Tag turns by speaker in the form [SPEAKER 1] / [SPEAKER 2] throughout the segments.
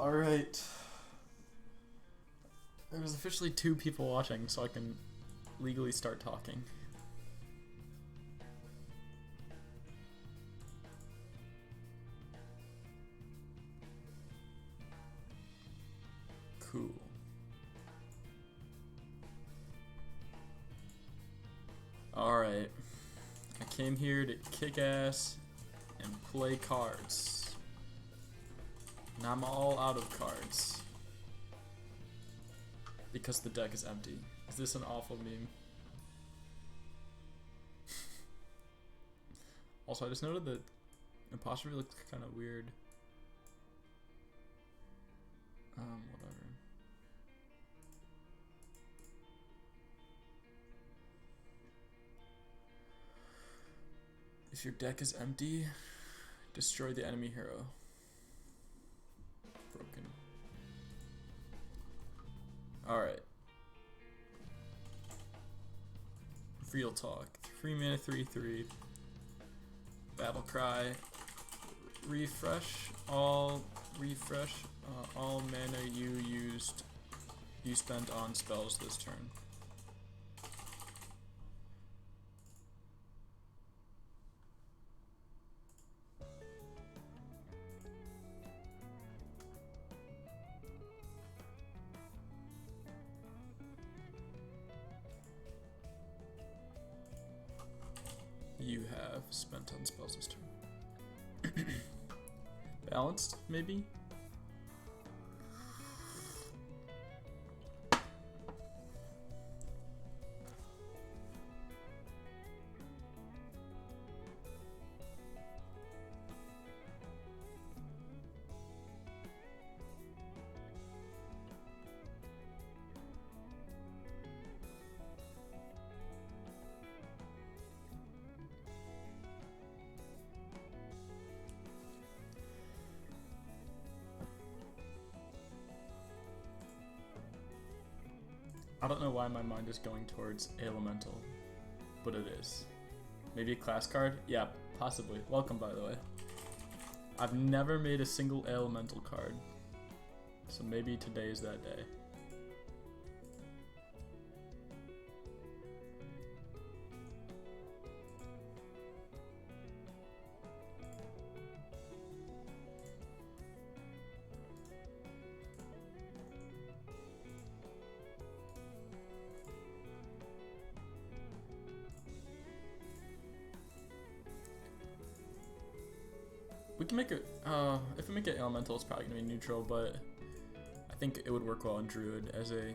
[SPEAKER 1] Alright. There's officially 2 people watching, so I can legally start talking. Cool. Alright. I came here to kick ass and play cards. And I'm all out of cards. Because the deck is empty. Is this an awful meme? Also, I just noted that Imposter looks kind of weird. Whatever. If your deck is empty, destroy the enemy hero. Broken. Alright. Real talk. 3 mana, 3/3. Battle cry. Refresh. All mana you spent on spells this turn. You have spent on spells this turn. Balanced, maybe? I don't know why my mind is going towards Elemental, but it is. Maybe a class card? Yeah, possibly. Welcome, by the way. I've never made a single Elemental card, so maybe today is that day. We can make it, if we make it Elemental, it's probably going to be neutral, but I think it would work well in Druid as a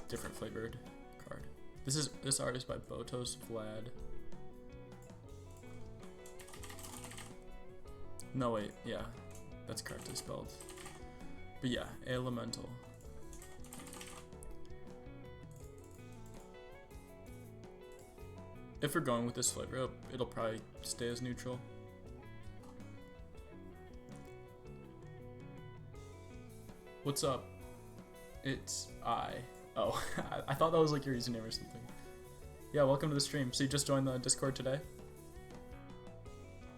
[SPEAKER 1] different flavored card. This art is by Botos Vlad. No, wait, yeah, that's correctly spelled. But yeah, Elemental. If we're going with this flavor, it'll probably stay as neutral. What's up? It's I. Oh, I thought that was like your username or something. Yeah, welcome to the stream. So you just joined the Discord today?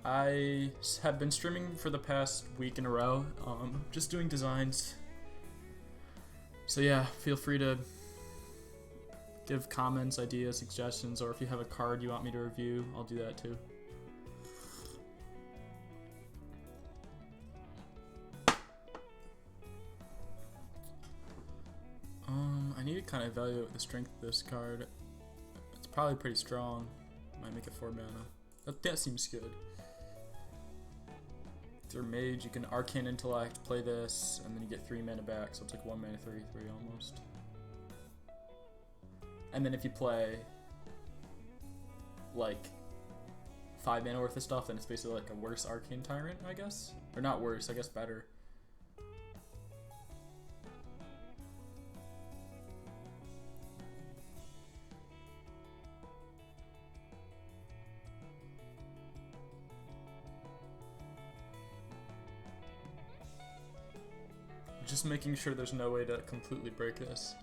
[SPEAKER 1] I have been streaming for the past week in a row, just doing designs. So yeah, feel free to give comments, ideas, suggestions, or if you have a card you want me to review, I'll do that too. I need to kind of evaluate the strength of this card. It's probably pretty strong. Might make it 4 mana. That seems good. If you're mage, you can Arcane Intellect, play this, and then you get 3 mana back, so it's like 1 mana 3/3 almost. And then if you play like 5 mana worth of stuff, then it's basically like a worse Arcane Tyrant, I guess? Or not worse, I guess better. Just making sure there's no way to completely break this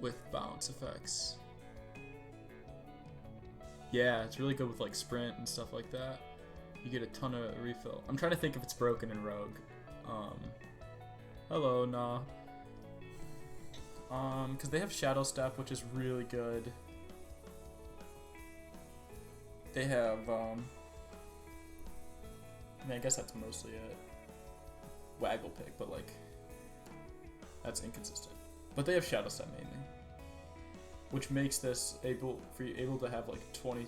[SPEAKER 1] with balance effects. Yeah, it's really good with like sprint and stuff like that. You get a ton of refill. I'm trying to think if it's broken in Rogue. Hello, nah. Because they have Shadow Step, which is really good. They have, I mean, I guess that's mostly it. Waggle Pick, but like, that's inconsistent. But they have Shadow Step mainly, which makes this able to have like 20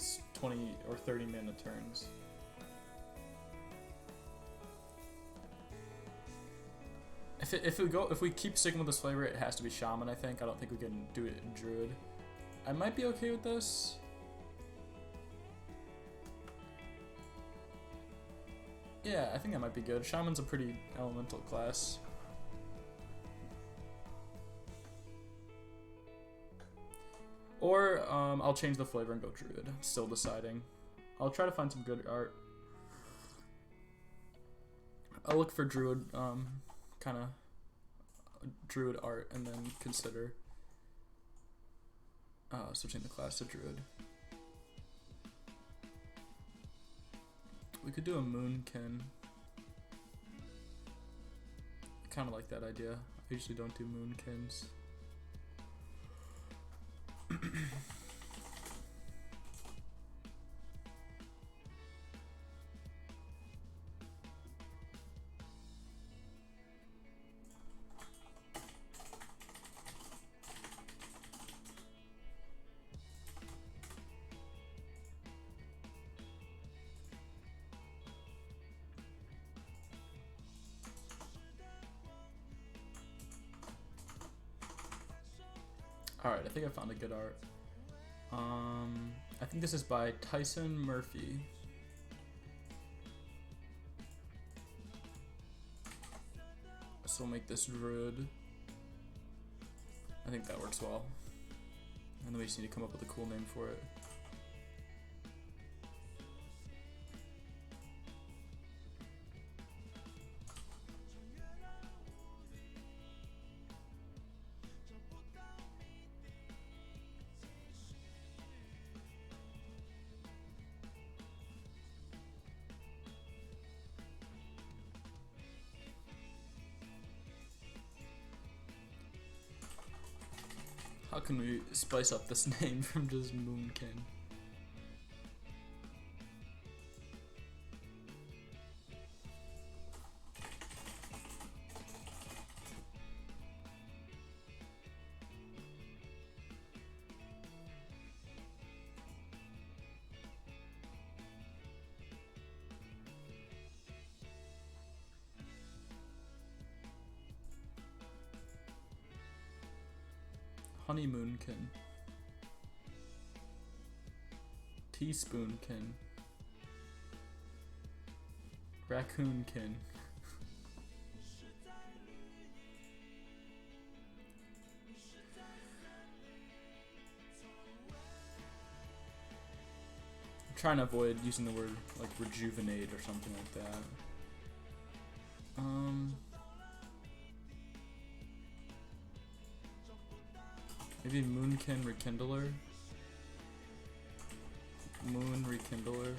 [SPEAKER 1] or 30 mana turns. If we keep sticking with this flavor, it has to be Shaman. I think. I don't think we can do it in Druid. I might be okay with this. Yeah, I think that might be good. Shaman's a pretty elemental class. Or I'll change the flavor and go Druid. Still deciding. I'll try to find some good art. I'll look for Druid, kind of Druid art, and then consider switching the class to Druid. We could do a Moonkin. I kind of like that idea. I usually don't do Moonkins. Alright, I think I found a good art. I think this is by Tyson Murphy. So we'll make this Druid. I think that works well. And then we just need to come up with a cool name for it. How can we spice up this name from just Moonkin? Honeymoonkin. Teaspoonkin. Raccoonkin. I'm trying to avoid using the word like rejuvenate or something like that. Maybe Moonkin Rekindler? Moon Rekindler?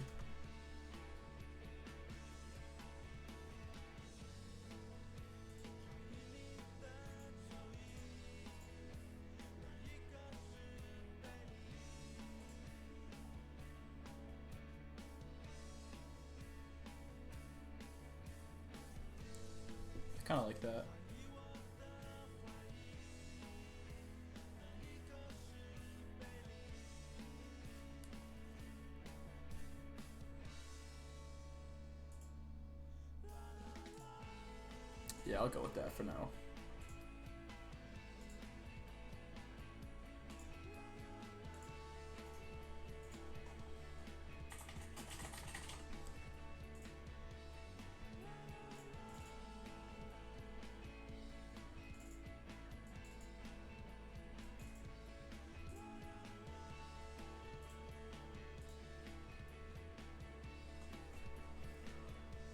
[SPEAKER 1] I kinda like that. Yeah, I'll go with that for now.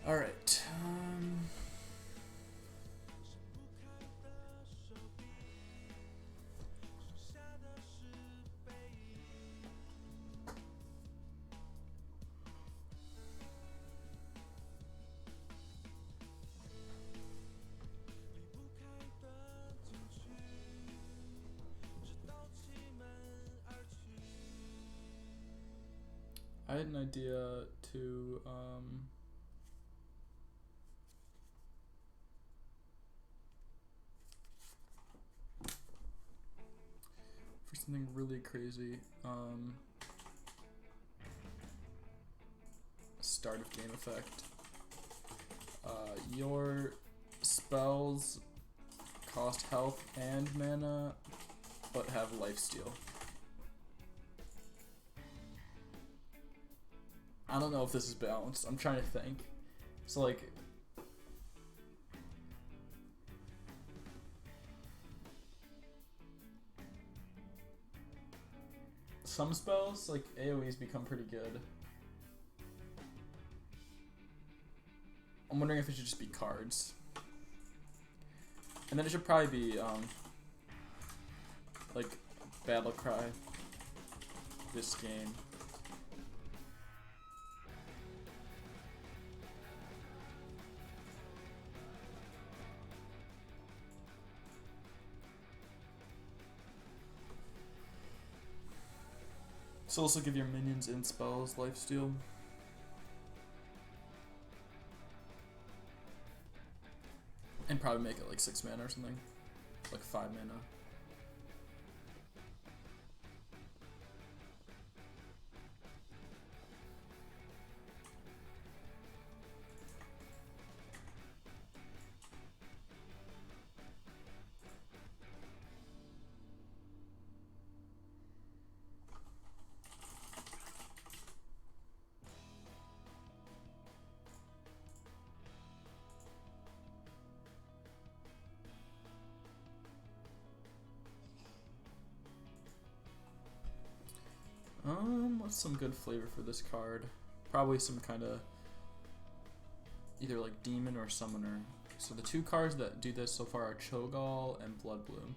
[SPEAKER 1] All right. I had an idea to for something really crazy. Start of game effect. Your spells cost health and mana, but have lifesteal. I don't know if this is balanced. I'm trying to think. So like, some spells, like AoEs, become pretty good. I'm wondering if it should just be cards. And then it should probably be, like, Battle Cry. This game. So also give your minions and spells lifesteal. And probably make it like 6 mana or something. Like 5 mana. What's some good flavor for this card? Probably some kind of either like demon or summoner. So the 2 cards that do this so far are Cho'Gall and Bloodbloom.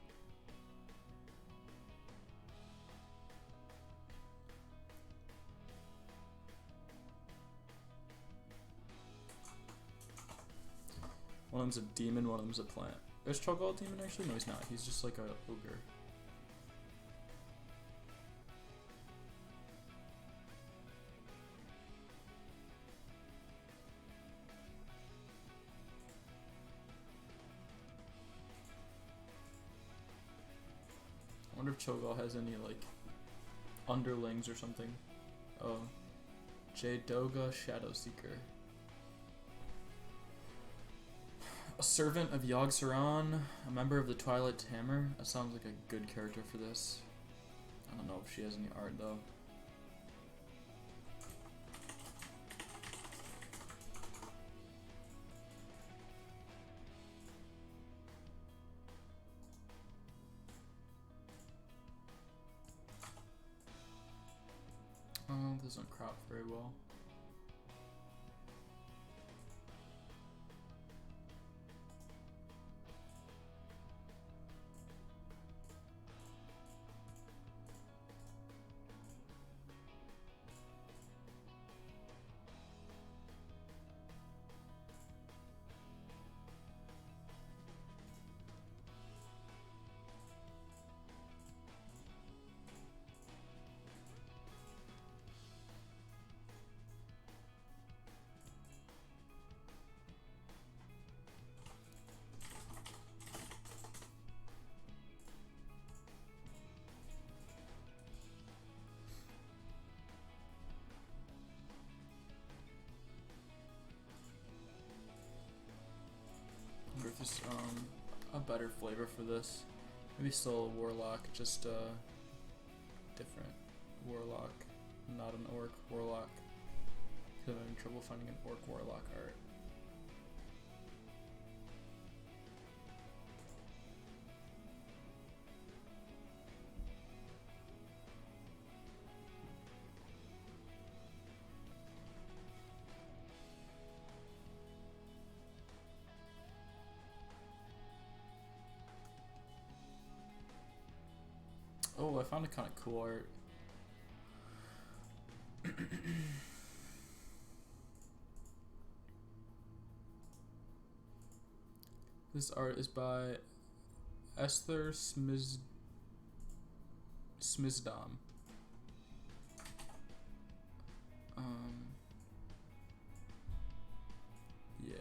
[SPEAKER 1] One of them's a demon, one of them's a plant. Is Cho'Gall a demon actually? No, he's not. He's just like a ogre. I wonder if Cho'Gall has any like underlings or something. Oh, Jadoga Shadowseeker. A servant of Yogg-Saron, a member of the Twilight Hammer. That sounds like a good character for this. I don't know if she has any art though. This doesn't crop very well. I wonder if there's a better flavor for this. Maybe still a warlock, just a different warlock, not an orc warlock. Because I'm having trouble finding an orc warlock art. Oh, I found a kind of cool art. This art is by Esther Smizdam. Yeah.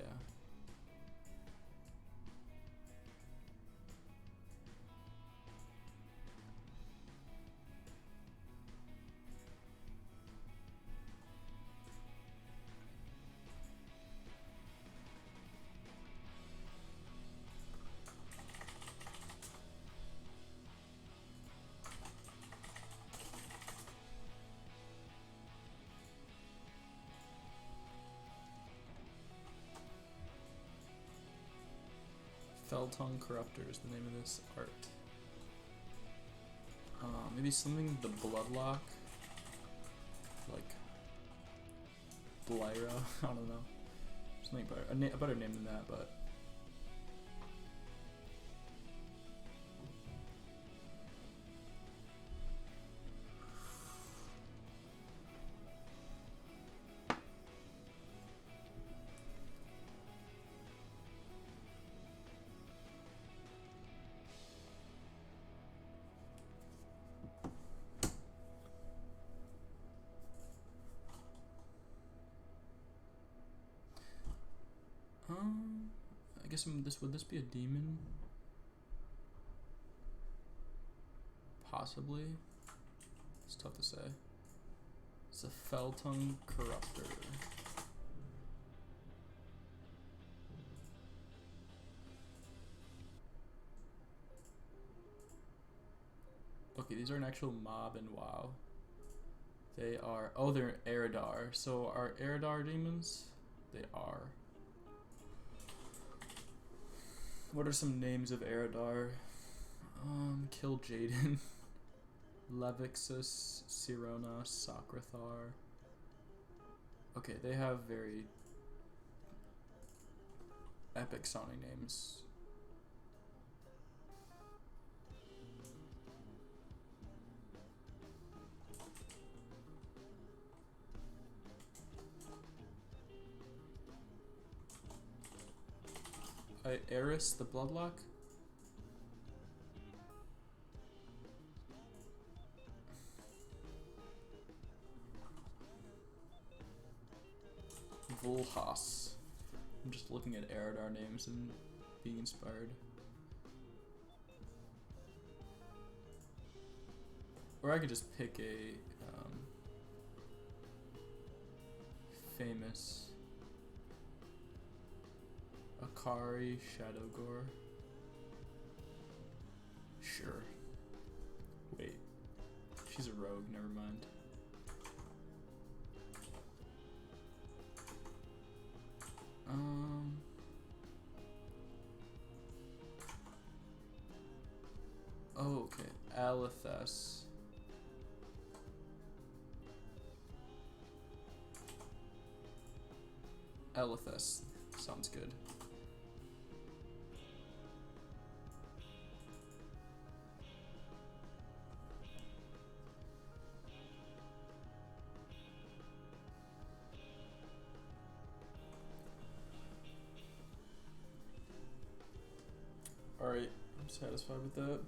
[SPEAKER 1] Feltongue Corruptor is the name of this art. Maybe something the Bloodlock, like Blyra. I don't know. Something better, a better name than that, but. I guess would this be a demon? Possibly. It's tough to say. It's a Feltongue Corruptor. Okay, these are an actual mob in WoW. They are. Oh, they're Eridar. So are Eridar demons? They are. What are some names of Eridar? Kill Jaden. Levixus, Sirona, Socrathar. Okay, they have very epic sounding names. Eris, the Bloodlock? Volhas. I'm just looking at Eridar names and being inspired. Or I could just pick a famous Akari Shadowgore. Sure. Wait. She's a rogue, never mind. Oh, okay. Alethess. Alethess. Sounds good. Alright, I'm satisfied with that.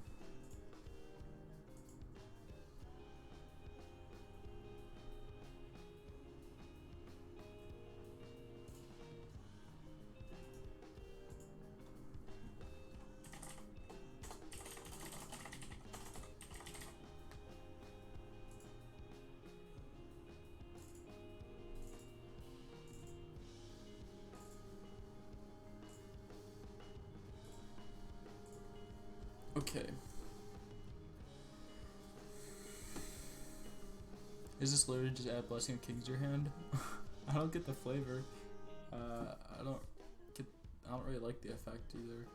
[SPEAKER 1] Okay. Is this literally just add Blessing of Kings to your hand? I don't get the flavor. I don't really like the effect either.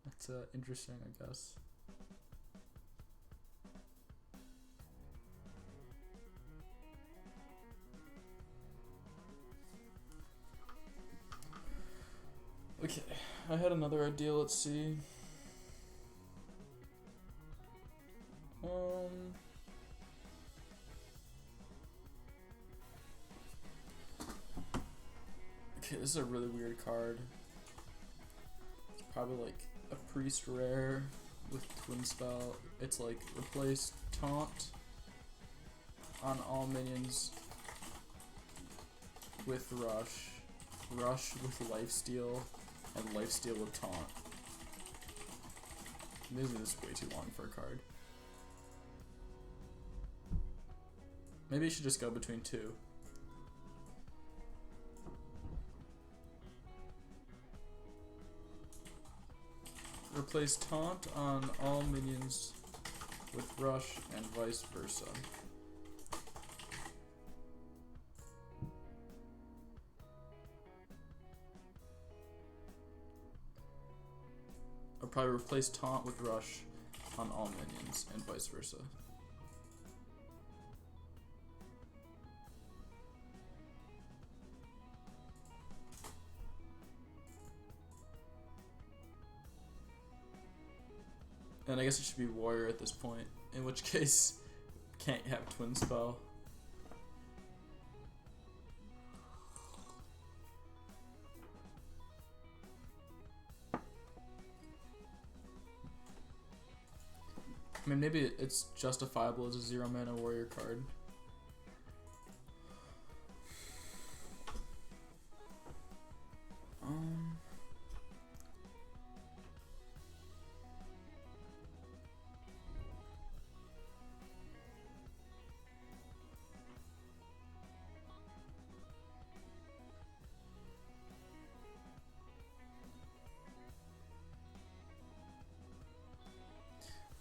[SPEAKER 1] That's interesting, I guess. Okay, I had another idea, let's see. Okay, Okay, this is a really weird card. It's probably like a priest rare with twin spell. It's like replace taunt on all minions with rush, rush with lifesteal, and lifesteal with taunt. This is way too long for a card. Maybe I should just go between two. Replace taunt on all minions with rush and vice versa. Or probably replace taunt with rush on all minions and vice versa. And I guess it should be warrior at this point, in which case can't have twin spell. I mean, maybe it's justifiable as a 0 mana warrior card.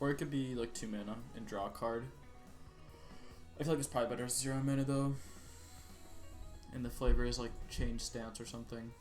[SPEAKER 1] Or it could be like 2 mana and draw a card. I feel like it's probably better as 0 mana though. And the flavor is like change stance or something.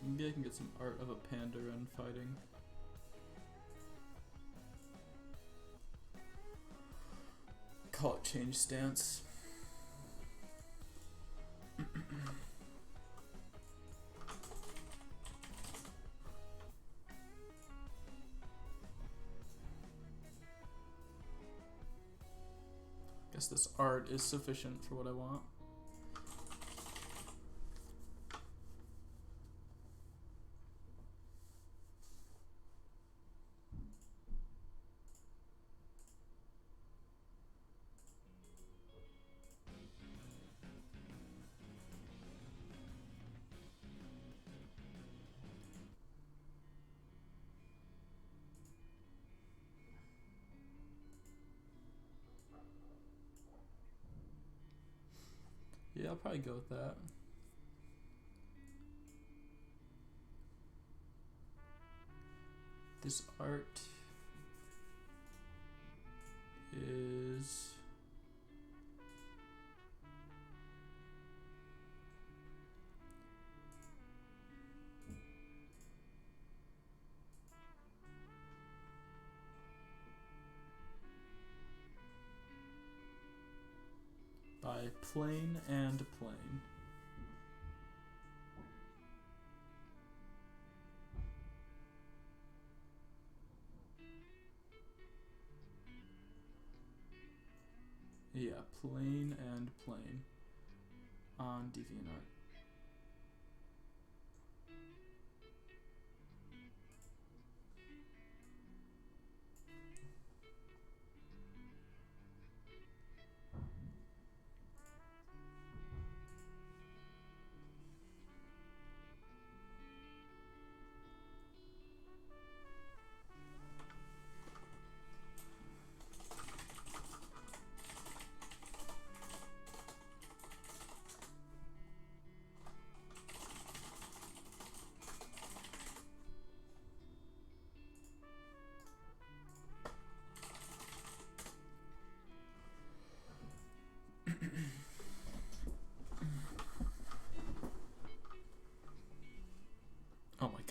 [SPEAKER 1] Maybe I can get some art of a panda run fighting. Call it change stance. Guess this art is sufficient for what I want. Yeah, I'll probably go with that. This art is by Plane and Plane. Yeah, Plane and Plane on DeviantArt.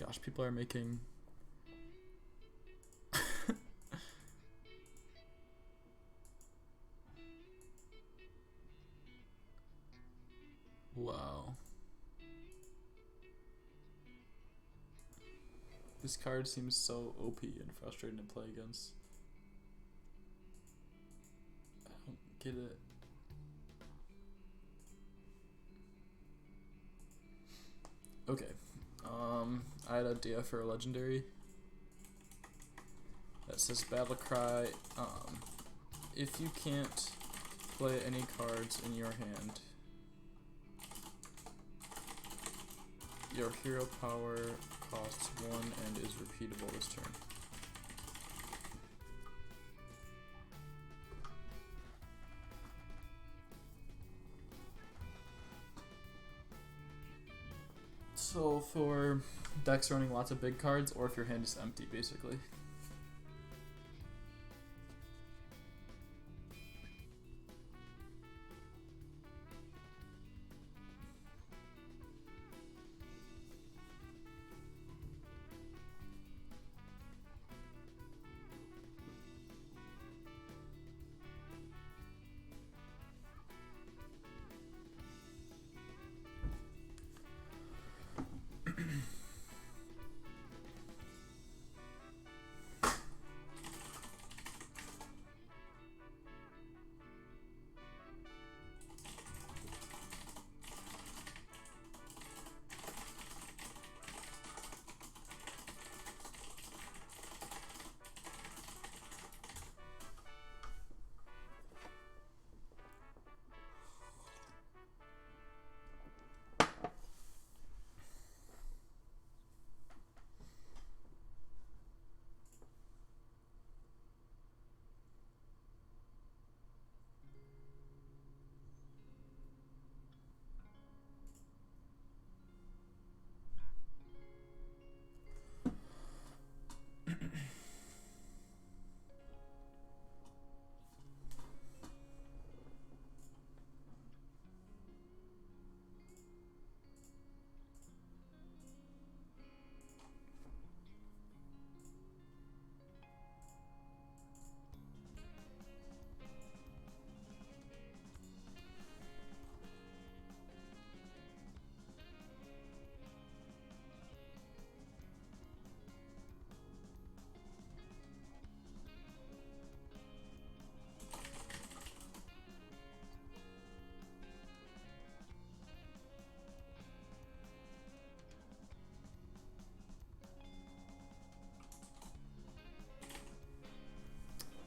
[SPEAKER 1] gosh, people are making... Wow. This card seems so OP and frustrating to play against. I don't get it. Okay. I had an idea for a legendary that says Battle Cry. If you can't play any cards in your hand, your hero power costs 1 and is repeatable this turn. So for decks running lots of big cards, or if your hand is empty, basically.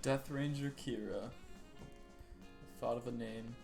[SPEAKER 1] Death Ranger Kira. Thought of a name.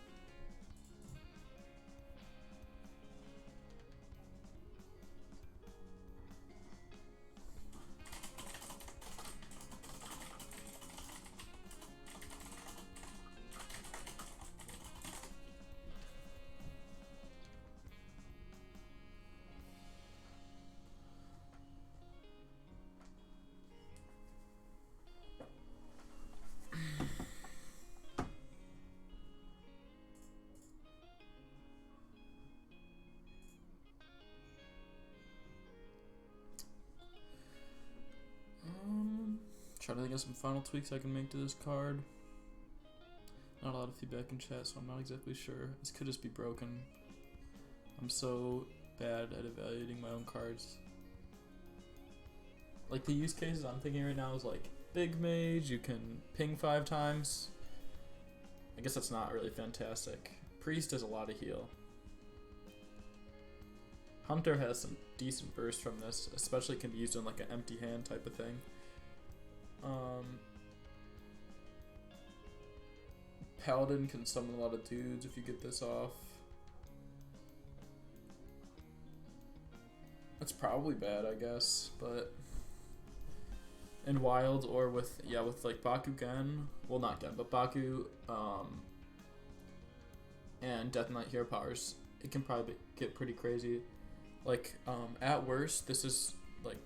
[SPEAKER 1] Trying to think of some final tweaks I can make to this card. Not a lot of feedback in chat, so I'm not exactly sure. This could just be broken. I'm so bad at evaluating my own cards. Like, the use cases I'm thinking right now is like Big Mage, you can ping 5 times. I guess that's not really fantastic. Priest does a lot of heal. Hunter has some decent burst from this, especially can be used in like an empty hand type of thing. Paladin can summon a lot of dudes if you get this off. That's probably bad, I guess, but in Wild or with like Bakugan, well, not Gen, but Baku, and Death Knight hero powers, it can probably get pretty crazy. Like, at worst, this is like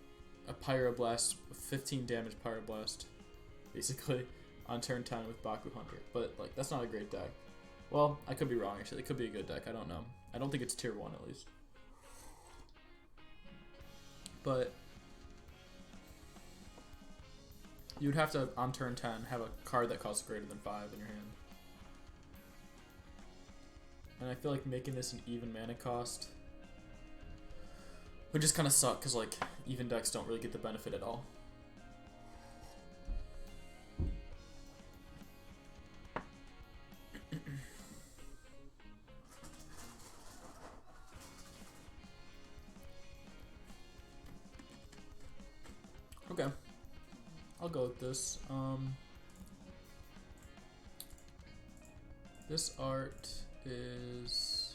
[SPEAKER 1] a Pyroblast, 15 damage Pyroblast, basically, on turn 10 with Baku Hunter. But, like, that's not a great deck. Well, I could be wrong, actually. It could be a good deck. I don't know. I don't think it's tier 1, at least. But you would have to, on turn 10, have a card that costs greater than 5 in your hand. And I feel like making this an even mana cost would just kind of suck, because like even decks don't really get the benefit at all. Okay, I'll go with this. This art is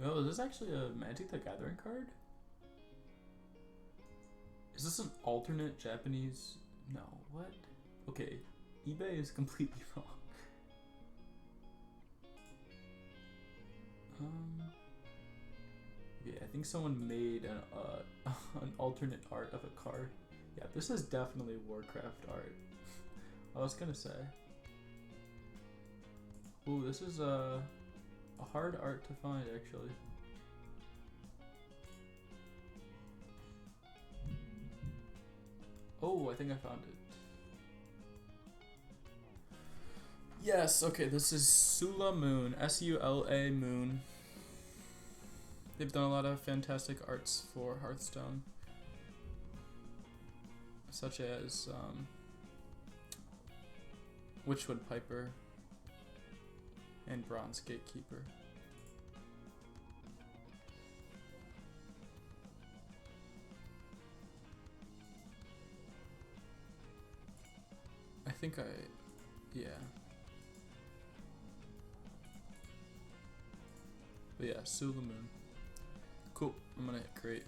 [SPEAKER 1] oh, is this actually a Magic the Gathering card? Is this an alternate Japanese? No, what? Okay, eBay is completely wrong. Yeah, I think someone made an alternate art of a card. Yeah, this is definitely Warcraft art. I was gonna say. Ooh, this is a hard art to find, actually. Oh, I think I found it. Yes, okay, this is Sula Moon, S-U-L-A Moon. They've done a lot of fantastic arts for Hearthstone, such as Witchwood Piper and Bronze Gatekeeper. I think yeah. But yeah, Sula Moon. Cool, I'm gonna hit create.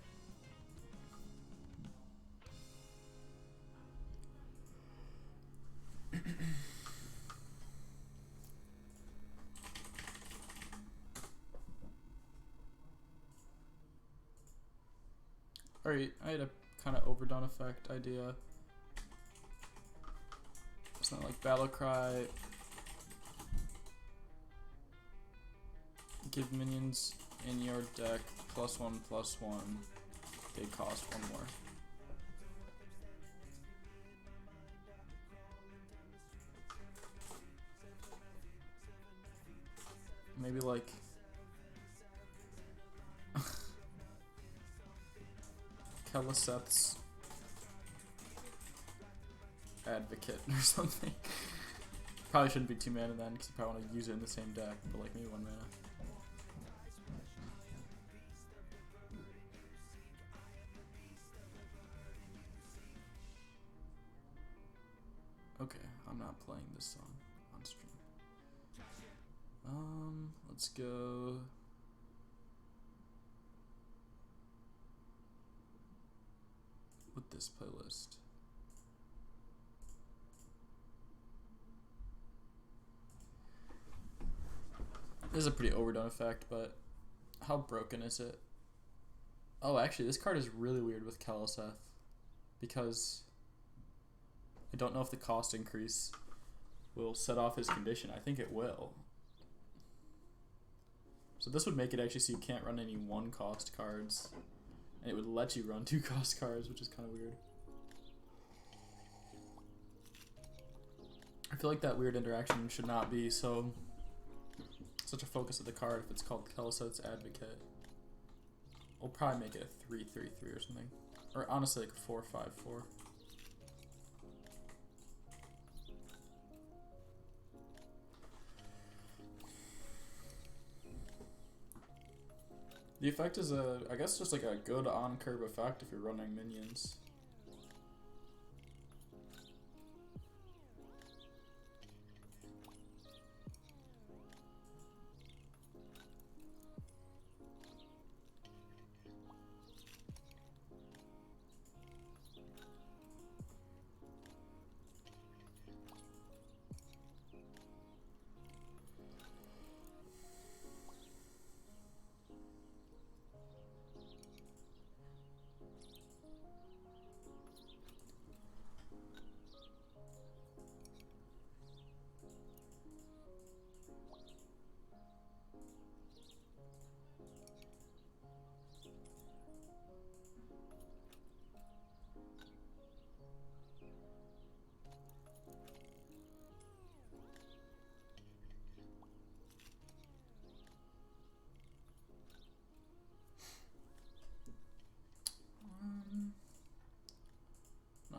[SPEAKER 1] Alright, I had a kind of overdone effect idea. It's not like Battle Cry. Give minions in your deck +1/+1. They cost 1 more. Maybe like Keliseth's Advocate or something. Probably shouldn't be 2 mana then, because you probably want to use it in the same deck, but like maybe 1 mana. Okay, I'm not playing this song on stream. Let's go. With this playlist. This is a pretty overdone effect, but how broken is it? Oh, actually, this card is really weird with Keliseth, because I don't know if the cost increase will set off his condition. I think it will. So this would make it actually so you can't run any 1-cost cards, and it would let you run 2-cost cards, which is kind of weird. I feel like that weird interaction should not be so such a focus of the card if it's called Keliseth's Advocate. We'll probably make it a 3/3/3 or something. Or honestly like a 4/5/4. The effect is I guess just like a good on-curve effect if you're running minions.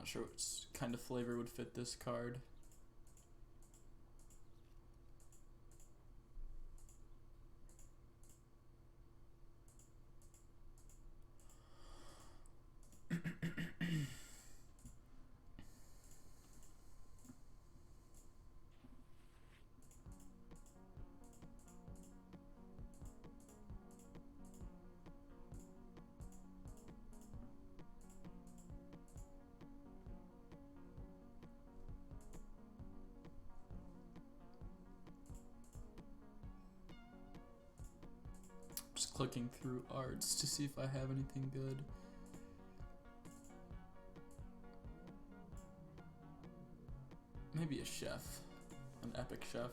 [SPEAKER 1] sure what kind of flavor would fit this card. Just clicking through arts to see if I have anything good. Maybe a chef, an epic chef.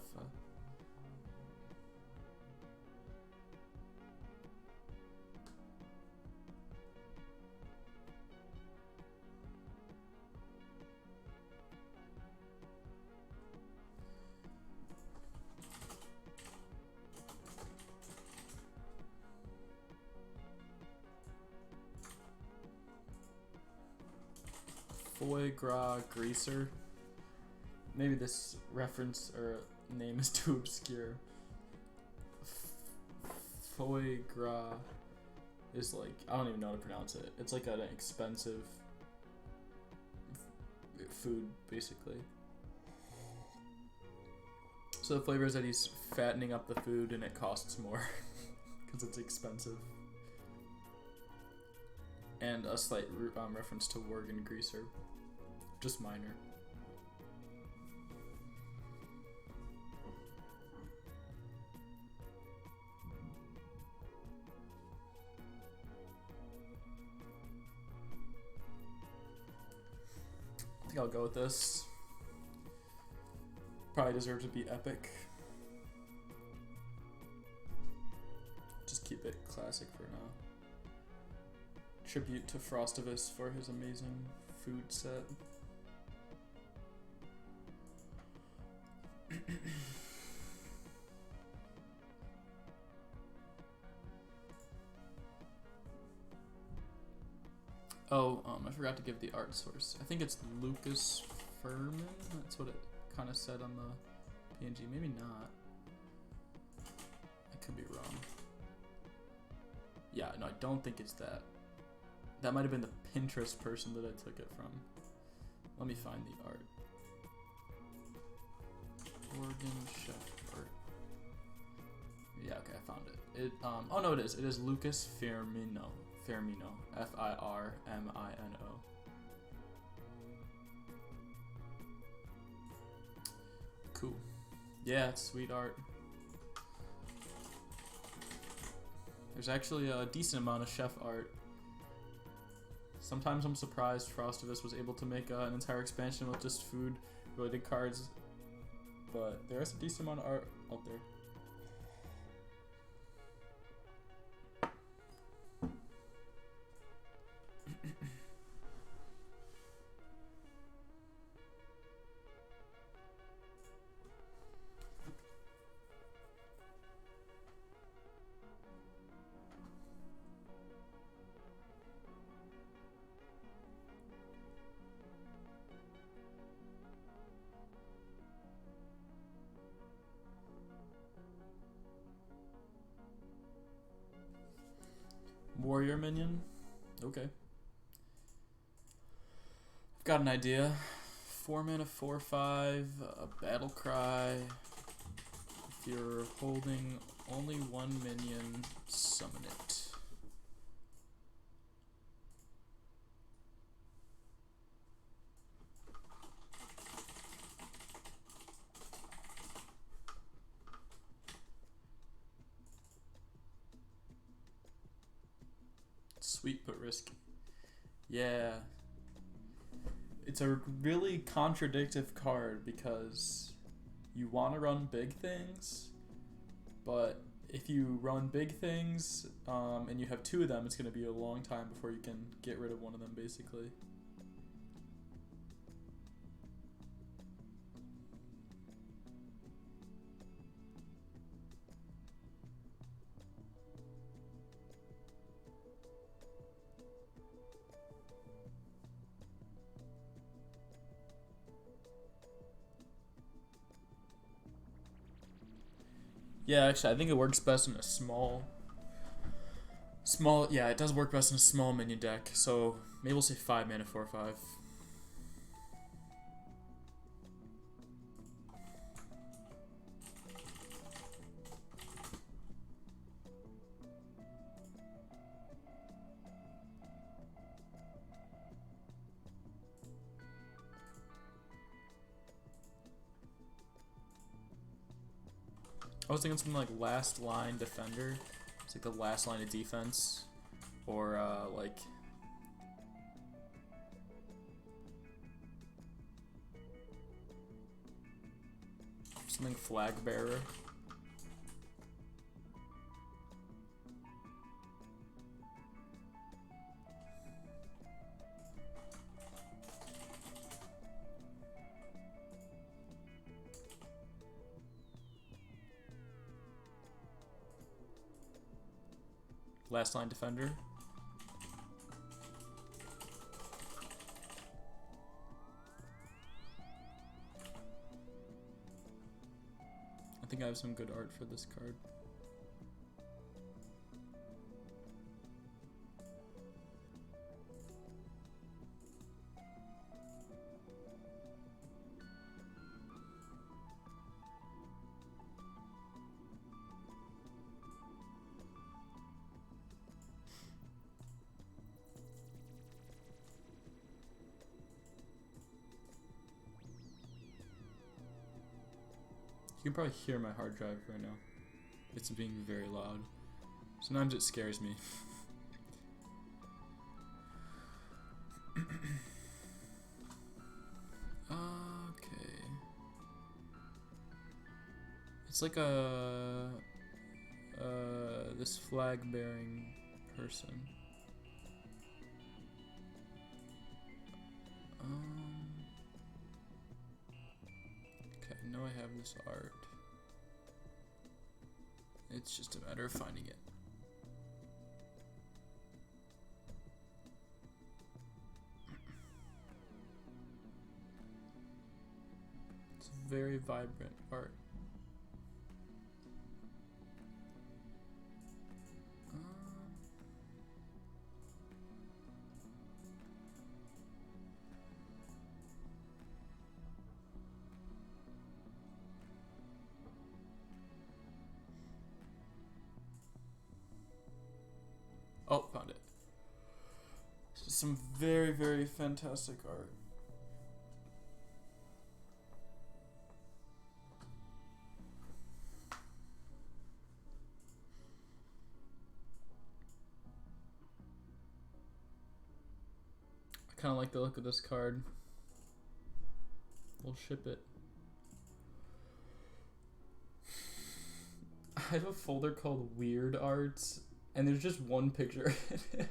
[SPEAKER 1] Foie gras greaser. Maybe this reference or name is too obscure. Foie gras is like, I don't even know how to pronounce it. It's like an expensive food, basically. So the flavor is that he's fattening up the food and it costs more because it's expensive. And a slight reference to Worgen greaser, just minor. I think I'll go with this. Probably deserves to be epic. Just keep it classic for now. Tribute to Frostivus for his amazing food set. Oh, I forgot to give the art source. I think it's Lucas Furman. That's what it kind of said on the PNG. Maybe not. I could be wrong. Yeah, no, I don't think it's that. That might have been the Pinterest person that I took it from. Let me find the art. Oregon chef art. Yeah, okay, I found it. Oh no, it is. It is Lucas Firmino. Firmino. Firmino. Cool. Yeah, it's sweet art. There's actually a decent amount of chef art. Sometimes I'm surprised Frostivus was able to make an entire expansion with just food-related cards, but there is a decent amount of art out there. Warrior minion? Okay. I've got an idea. 4 mana, 4/5, a battle cry. If you're holding only one minion, summon it. Sweet but risky. Yeah. It's a really contradictive card because you want to run big things, but if you run big things and you have 2 of them, it's going to be a long time before you can get rid of one of them, basically. Yeah, actually, I think it works best in a small. Yeah, it does work best in a small minion deck. So maybe we'll say 5 mana 4/5. I was thinking something like last line defender. It's like the last line of defense. Or like something flag bearer. Last line defender. I think I have some good art for this card. You can probably hear my hard drive right now. It's being very loud. Sometimes it scares me. Okay. It's like a this flag bearing person. Okay, I know I have this art. It's just a matter of finding it. It's very vibrant art. Oh, found it. This is some very, very fantastic art. I kind of like the look of this card. We'll ship it. I have a folder called Weird Arts, and there's just one picture in it.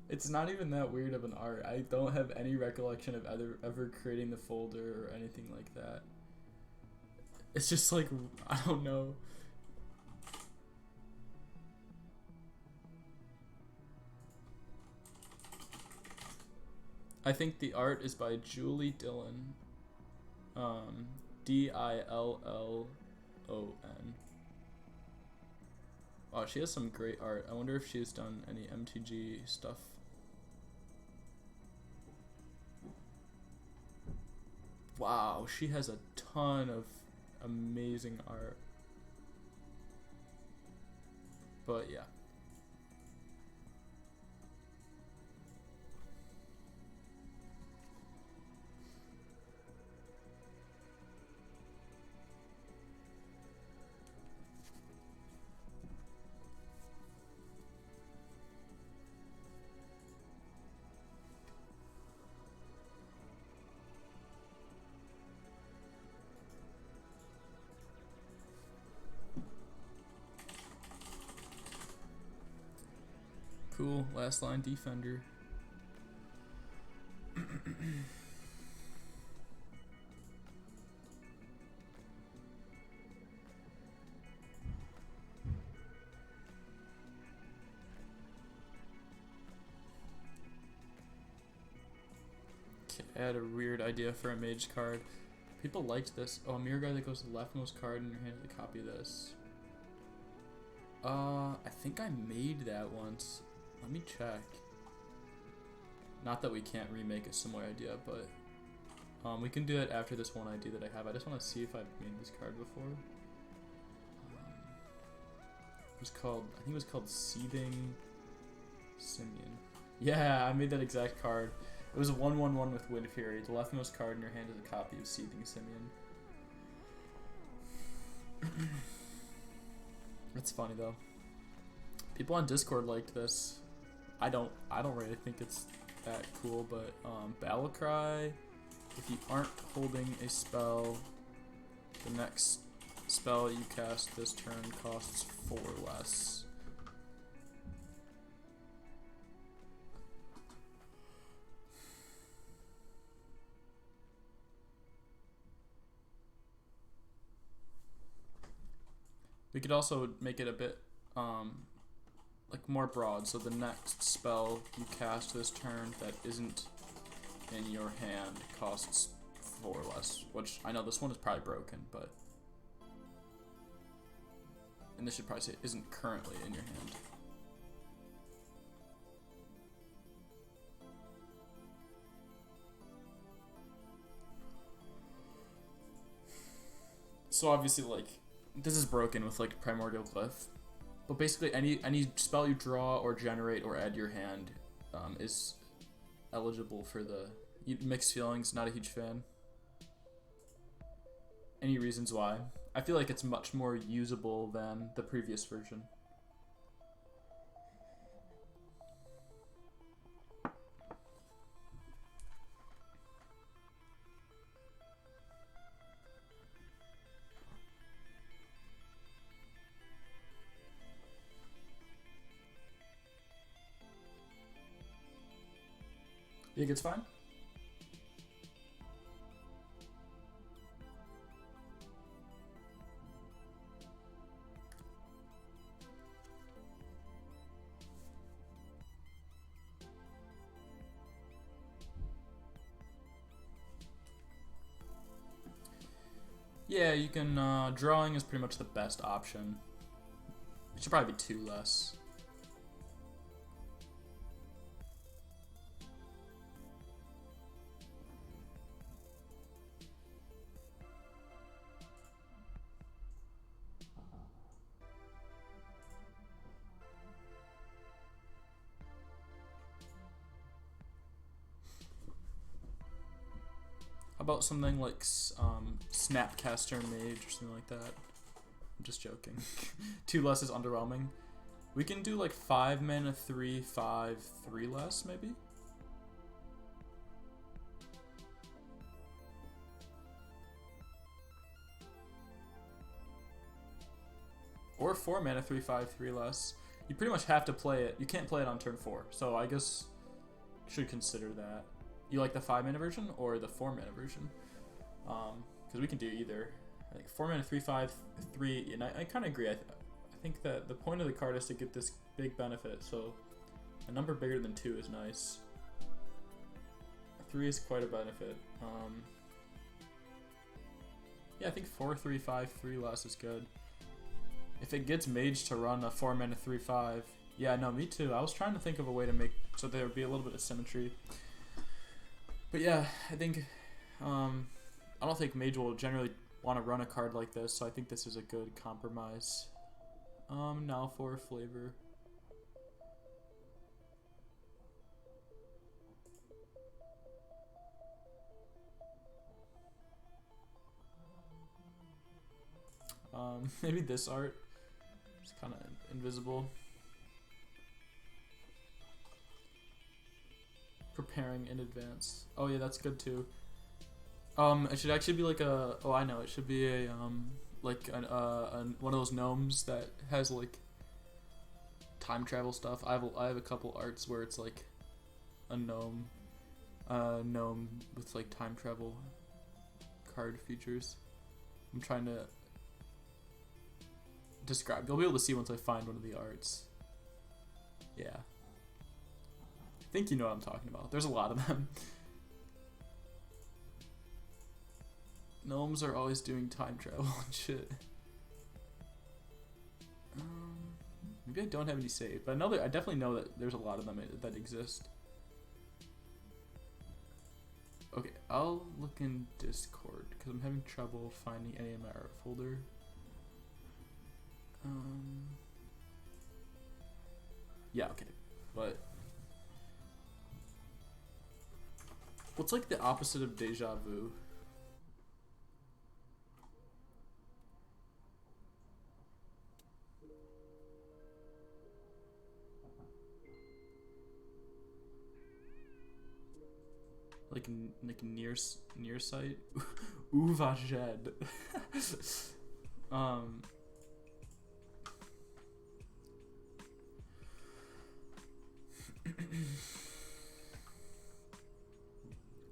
[SPEAKER 1] It's not even that weird of an art. I don't have any recollection of ever creating the folder or anything like that. It's just like, I don't know. I think the art is by Julie Dillon. Dillon. Wow, she has some great art. I wonder if she's done any MTG stuff. Wow, she has a ton of amazing art. But yeah. Cool, last line defender. Okay, I had a weird idea for a mage card. People liked this. Oh, a mirror guy that goes to the leftmost card in your hand is a copy of this. I think I made that once. Let me check. Not that we can't remake a similar idea, but we can do it after this one idea that I have. I just want to see if I've made this card before. It was called, I think it was called Seething Simian. Yeah, I made that exact card. It was a 1/1/1 with Wind Fury. The leftmost card in your hand is a copy of Seething Simian. That's funny though. People on Discord liked this. I don't really think it's that cool, but Battle Cry, if you aren't holding a spell, the next spell you cast this turn costs 4 less. We could also make it a bit like more broad, so the next spell you cast this turn that isn't in your hand costs 4 less, which I know this one is probably broken, but and this should probably say isn't currently in your hand. So obviously, like, this is broken with like Primordial Glyph, but basically any spell you draw or generate or add to your hand is eligible for the mixed feelings. Not a huge fan. Any reasons why? I feel like it's much more usable than the previous version. You think it's fine? Yeah, you can, drawing is pretty much the best option. It should probably be 2 less. How about something like Snapcaster Mage or something like that? I'm just joking. 2 less is underwhelming. We can do like 5 mana 3/5 3 less maybe. Or 4 mana 3/5 3 less. You pretty much have to play it. You can't play it on turn 4, so I guess you should consider that. You like the 5 mana version or the 4 mana version? Because we can do either. I think 4 mana 3/5 3, and I kind of agree. I think that the point of the card is to get this big benefit, so a number bigger than 2 is nice. 3 is quite a benefit. Yeah, I think 4 3/5 3 less is good. If it gets Mage to run a 4 mana 3/5, yeah, no, me too. I was trying to think of a way to make so there would be a little bit of symmetry. But yeah, I think, I don't think Mage will generally want to run a card like this, so I think this is a good compromise. Now for flavor. Maybe this art. It's kind of invisible. Preparing in advance. Oh yeah, that's good too. It should actually be like a. Oh, I know. It should be a like one of those gnomes that has like time travel stuff. I have a couple arts where it's like a gnome with like time travel card features. I'm trying to describe. You'll be able to see once I find one of the arts. Yeah. I think you know what I'm talking about. There's a lot of them. Gnomes are always doing time travel and shit. Maybe I don't have any saved, but I definitely know that there's a lot of them that exist. Okay, I'll look in Discord because I'm having trouble finding any in my art folder. Yeah, okay, but what's like the opposite of deja vu? Like nearsight. Uvajed.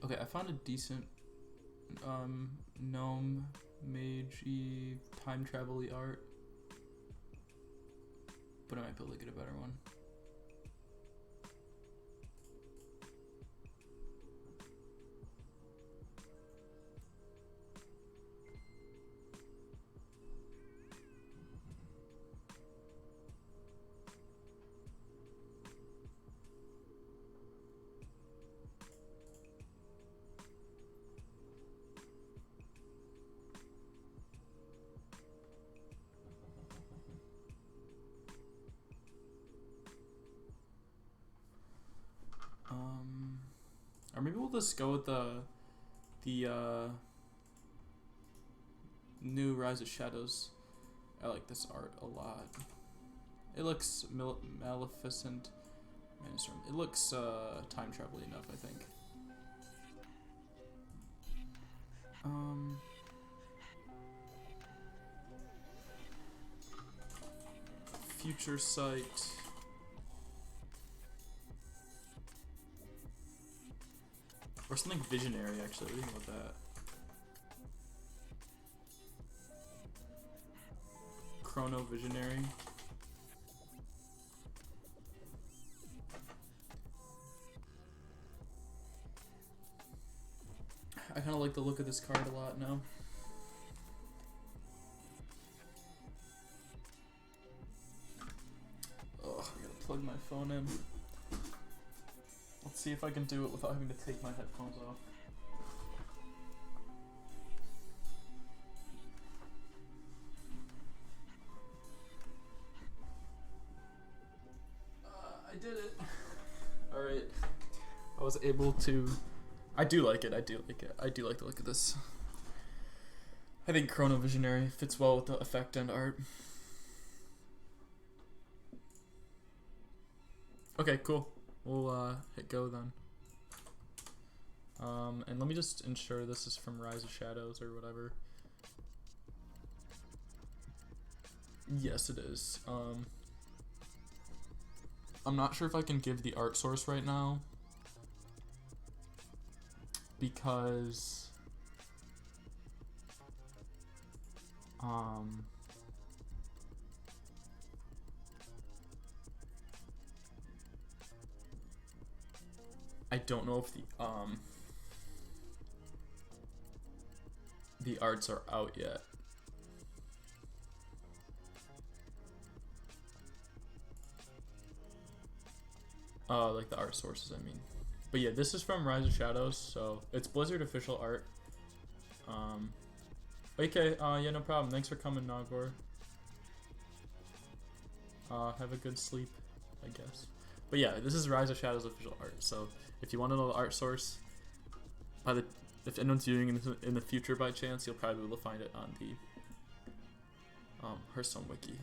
[SPEAKER 1] Okay, I found a decent gnome mage-y time travel-y art, but I might be able to get a better one. Or maybe we'll just go with the new Rise of Shadows. I like this art a lot. It looks Maleficent. It looks time travel enough, I think. Future Sight. Or something visionary, actually. What do you think about that? Chrono Visionary. I kind of like the look of this card a lot now. Oh, I gotta plug my phone in. Let's see if I can do it without having to take my headphones off. I did it. Alright. I was able to... I do like it. I do like the look of this. I think Chrono Visionary fits well with the effect and art. Okay, cool. We'll hit go then. And let me just ensure this is from Rise of Shadows or whatever. Yes, it is. I'm not sure if I can give the art source right now, because I don't know if the arts are out yet. Like the art sources, I mean. But yeah, this is from Rise of Shadows, so it's Blizzard official art. Okay, yeah, no problem. Thanks for coming, Nagor. Have a good sleep, I guess. But yeah, this is Rise of Shadows official art, so if you want to know the art source, if anyone's viewing in the future by chance, you'll probably be able to find it on the Hearthstone wiki.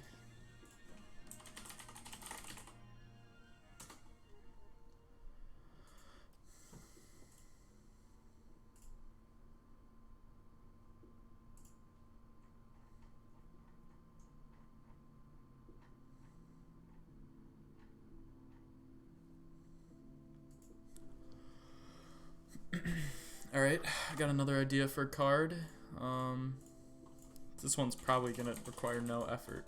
[SPEAKER 1] Alright, I got another idea for a card. This one's probably gonna require no effort.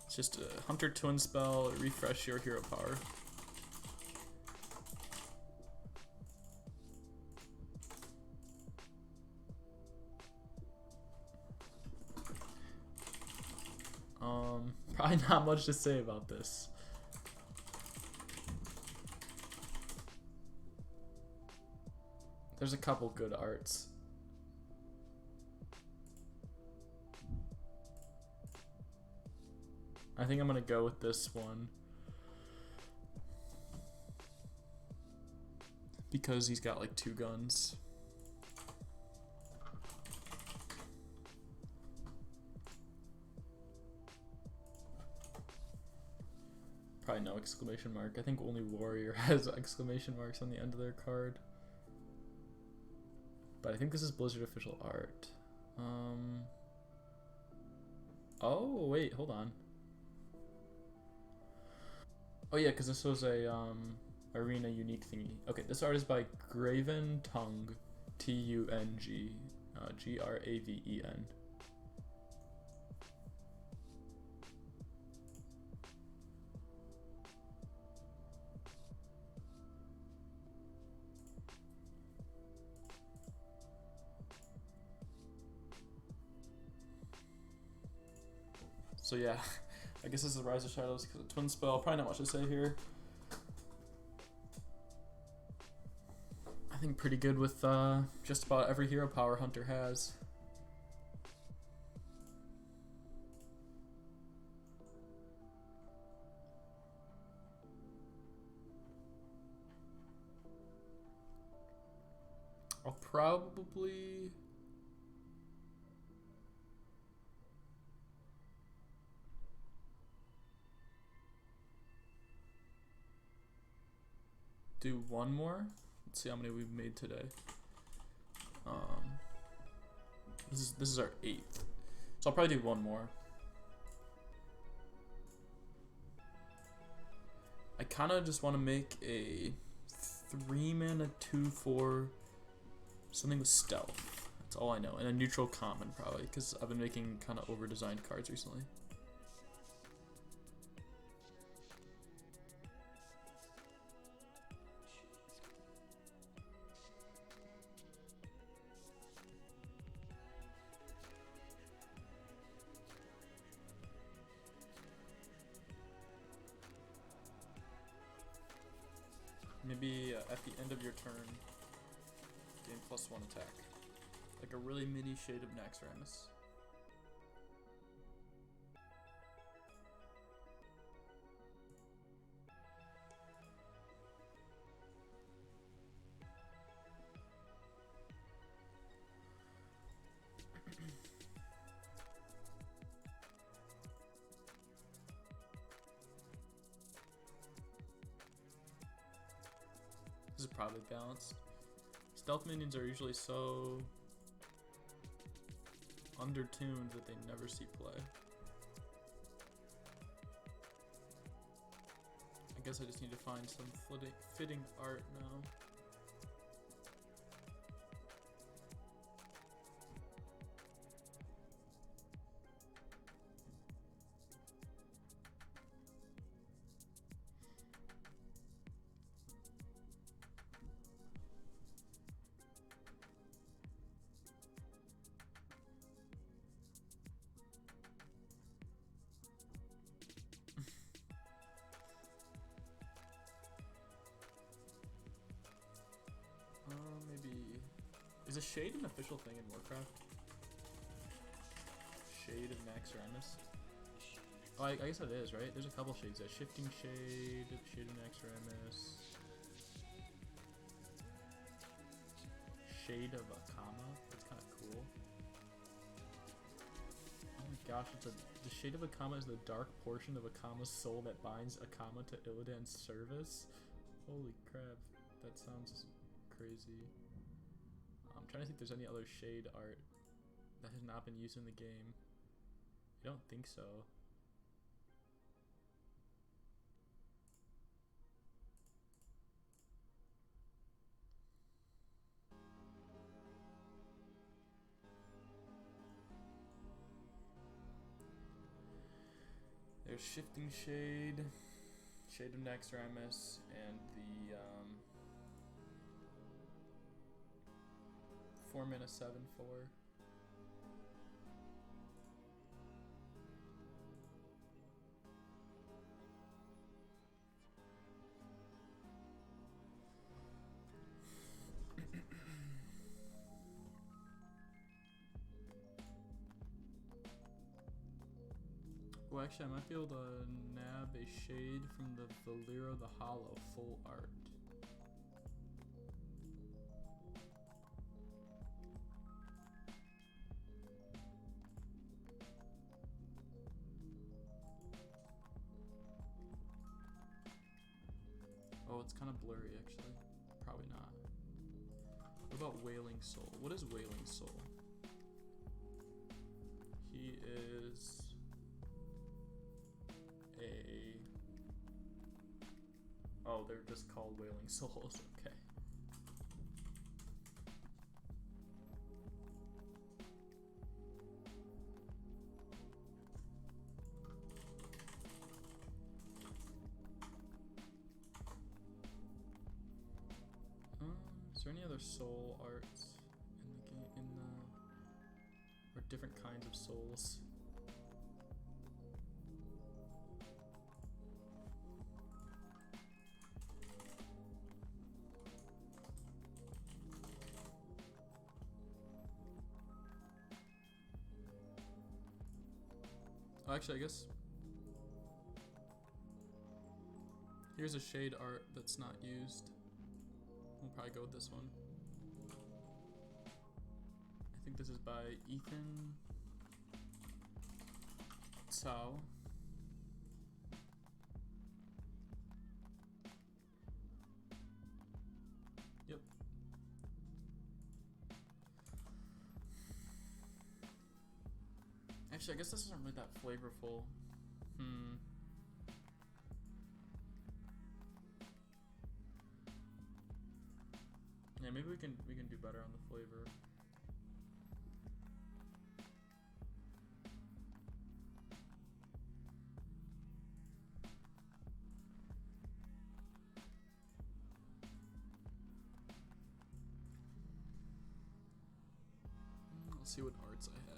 [SPEAKER 1] It's just a Hunter Twin spell, refresh your hero power. Probably not much to say about this. There's a couple good arts. I think I'm gonna go with this one. Because he's got like 2 guns. Probably no exclamation mark. I think only Warrior has exclamation marks on the end of their card. But I think this is Blizzard official art. Oh, wait, hold on. Oh yeah, because this was a arena unique thingy. Okay, this art is by Graven Tung, T-U-N-G, G-R-A-V-E-N. So yeah, I guess this is Rise of Shadows because of Twin Spell. Probably not much to say here. I think pretty good with just about every hero power Hunter has. I'll probably... do one more. Let's see how many we've made today. This is our 8th, so I'll probably do one more. I kind of just want to make a 3-mana 2/4 something with stealth. That's all I know, and a neutral common probably because I've been making kind of over-designed cards recently. Maybe at the end of your turn, gain +1 attack. Like a really mini shade of Naxxramas. This is probably balanced. Stealth minions are usually so undertuned that they never see play. I guess I just need to find some fitting art now. Maybe... Is a shade an official thing in Warcraft? Shade of Naxxramas? Oh, I guess it is, right? There's a couple shades there. Shifting Shade, Shade of Naxxramas, Shade of Akama. That's kind of cool. Oh my gosh, the Shade of Akama is the dark portion of Akama's soul that binds Akama to Illidan's service. Holy crap, that sounds crazy. I'm trying to think if there's any other shade art that has not been used in the game. I don't think so. There's Shifting Shade, Shade of Naxxramas, and the 4-mana 7/4. Oh, actually, I might be able to nab a shade from the Valero the Hollow full art. Oh, it's kind of blurry, actually. Probably not. What about Wailing Soul? What is Wailing Soul? He is a... Oh, they're just called Wailing Souls. Okay. Is there any other soul arts in the game? Or different kinds of souls? Oh, actually, I guess here's a shade art that's not used. We'll probably go with this one. I think this is by Ethan Tsao. Yep. Actually, I guess this isn't really that flavorful. Yeah, maybe we can do better on the flavor. Let's see what arts I have.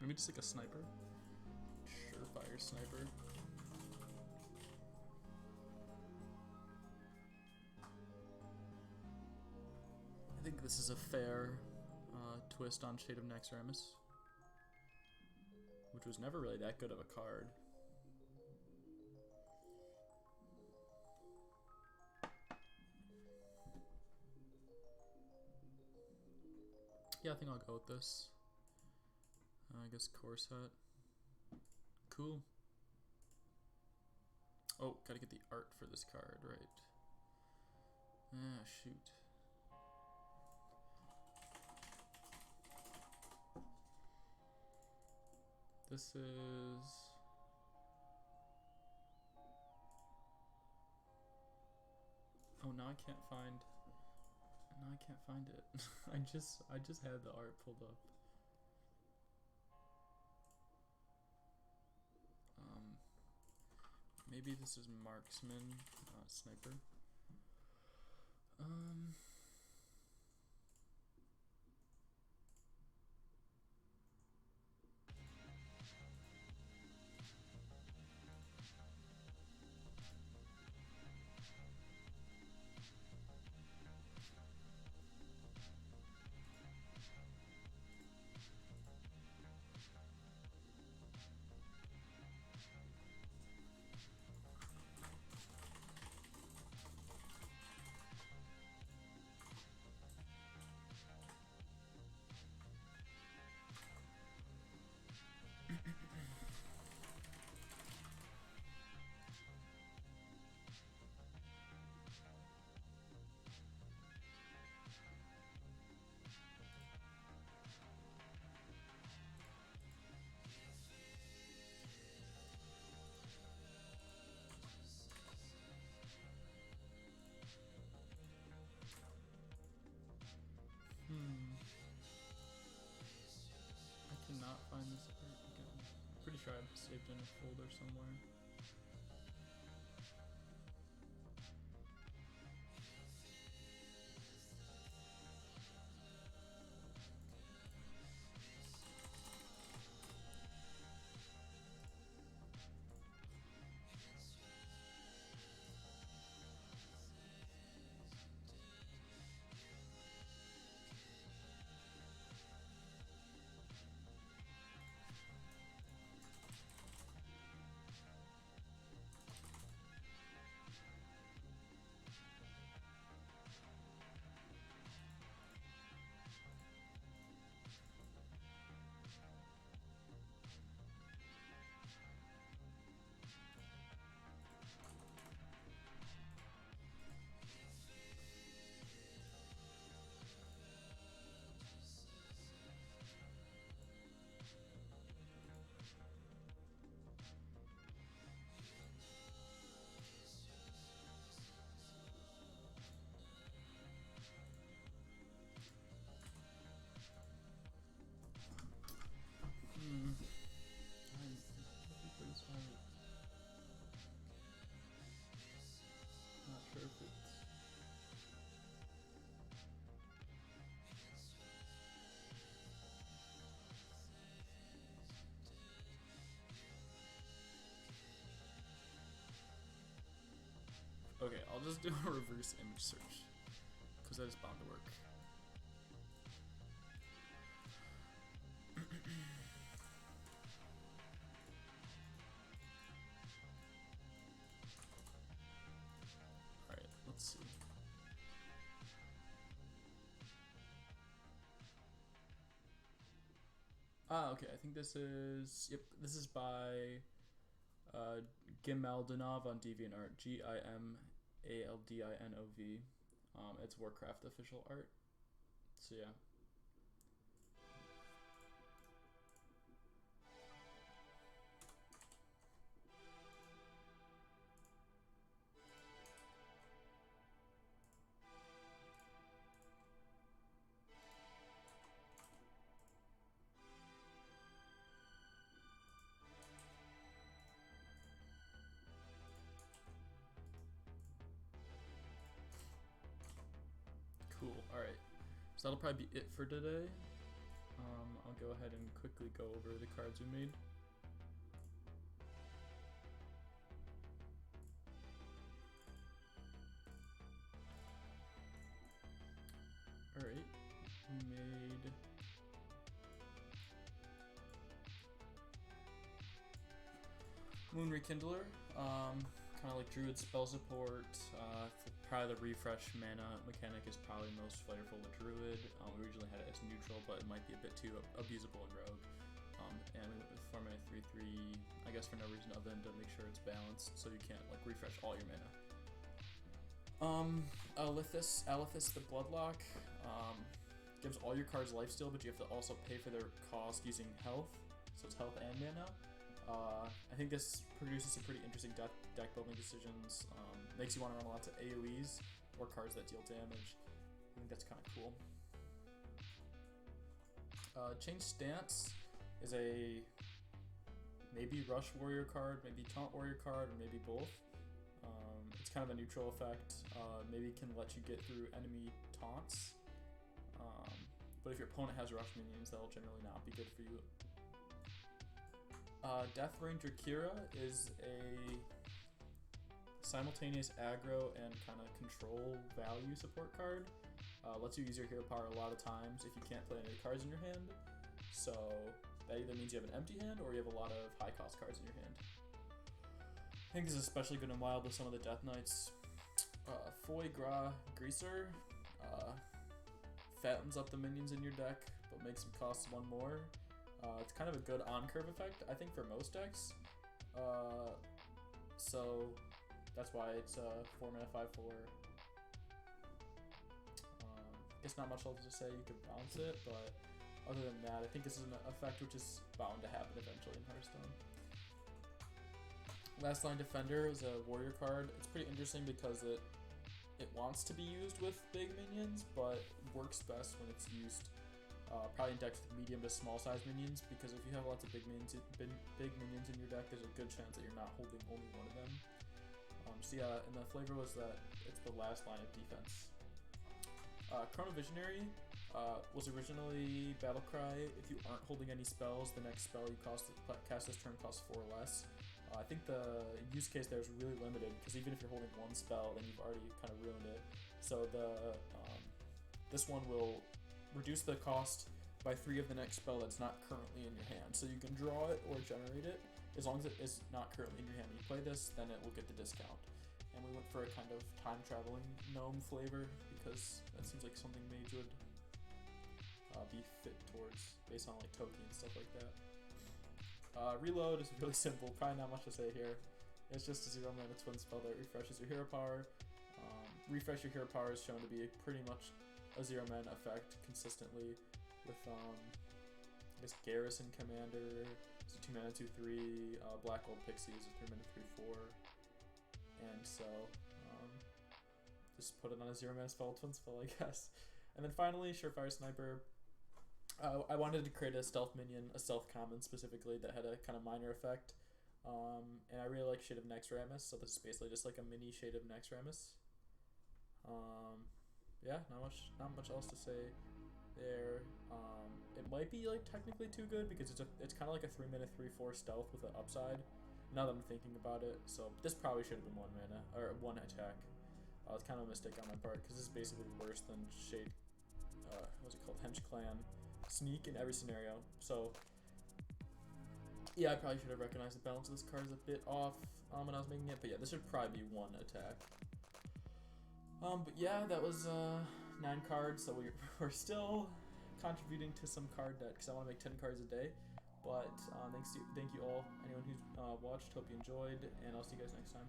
[SPEAKER 1] Maybe just like a sniper. Surefire sniper. I think this is a fair twist on Shade of Naxxramas, which was never really that good of a card. Yeah, I think I'll go with this. I guess core set. Cool. Oh, gotta get the art for this card, right. Ah, shoot. This is... Oh, now I can't find... Now I can't find it. I just had the art pulled up. Maybe this is marksman, not sniper. have it saved in a folder somewhere. Not sure if it's... Okay, I'll just do a reverse image search, because that is bound to work. Alright, let's see. Okay, I think this is, yep, this is by Gimaldinov on DeviantArt, Gimaldinov. It's Warcraft official art. So yeah. Cool, alright. So that'll probably be it for today. I'll go ahead and quickly go over the cards we made. Alright, we made Moon Rekindler, kind of like Druid spell support. Probably the refresh mana mechanic is probably most flavorful with Druid. We originally had it as neutral, but it might be a bit too abusable in Rogue. And we went with format 3/3, I guess for no reason other than to make sure it's balanced, so you can't like refresh all your mana. Alethis the Bloodlock, gives all your cards lifesteal, but you have to also pay for their cost using health, so it's health and mana. I think this produces some pretty interesting deck building decisions. Makes you want to run lots of AoEs or cards that deal damage. I think that's kind of cool. Change Stance is a maybe Rush Warrior card, maybe Taunt Warrior card, or maybe both. It's kind of a neutral effect. Maybe it can let you get through enemy taunts. But if your opponent has Rush minions, that'll generally not be good for you. Death Ranger Kira is a simultaneous aggro and kind of control value support card. Lets you use your hero power a lot of times if you can't play any cards in your hand. So that either means you have an empty hand or you have a lot of high cost cards in your hand. I think this is especially good in Wild with some of the Death Knights. Foy Gra Greaser fattens up the minions in your deck, but makes them cost one more. It's kind of a good on-curve effect, I think, for most decks. So that's why it's 4 mana 5/4. I guess not much else to say. You could bounce it, but other than that, I think this is an effect which is bound to happen eventually in Hearthstone. Last Line Defender is a warrior card. It's pretty interesting because it wants to be used with big minions, but works best when it's used Probably index with medium to small size minions, because if you have lots of big minions in your deck, there's a good chance that you're not holding only one of them. So yeah, and the flavor was that it's the last line of defense. Chronovisionary was originally Battlecry. If you aren't holding any spells, the next spell you cast this turn costs 4 less. I think the use case there is really limited, because even if you're holding one spell, then you've already kind of ruined it. So this one will reduce the cost by 3 of the next spell that's not currently in your hand. So you can draw it or generate it. As long as it is not currently in your hand and you play this, then it will get the discount. And we went for a kind of time-traveling gnome flavor, because that seems like something Mage would be fit towards, based on like Toki and stuff like that. Reload is really simple, probably not much to say here. It's just a 0-mana twin spell that refreshes your hero power. Refresh your hero power is shown to be pretty much a 0-mana effect consistently with, I guess, Garrison Commander, it's a 2-mana 2/3, Black Gold Pixie is a 3-mana 3/4, and so just put it on a 0-mana spell, twin spell, I guess. And then finally, Surefire Sniper. I wanted to create a stealth minion, a stealth common specifically, that had a kind of minor effect. And I really like Shade of Naxxramas, so this is basically just like a mini Shade of Naxxramas. Yeah, not much else to say there. It might be like technically too good, because it's kind of like a 3-mana 3/4 stealth with an upside. Now that I'm thinking about it, so this probably should have been 1 mana or 1 attack. It's kind of a mistake on my part, because this is basically worse than Shade. What's it called? Hench Clan Sneak in every scenario. So yeah, I probably should have recognized the balance of this card is a bit off when I was making it, but yeah, this should probably be 1 attack. But yeah, that was 9 cards, so we're still contributing to some card debt, because I want to make 10 cards a day. But thank you all, anyone who's watched, hope you enjoyed, and I'll see you guys next time.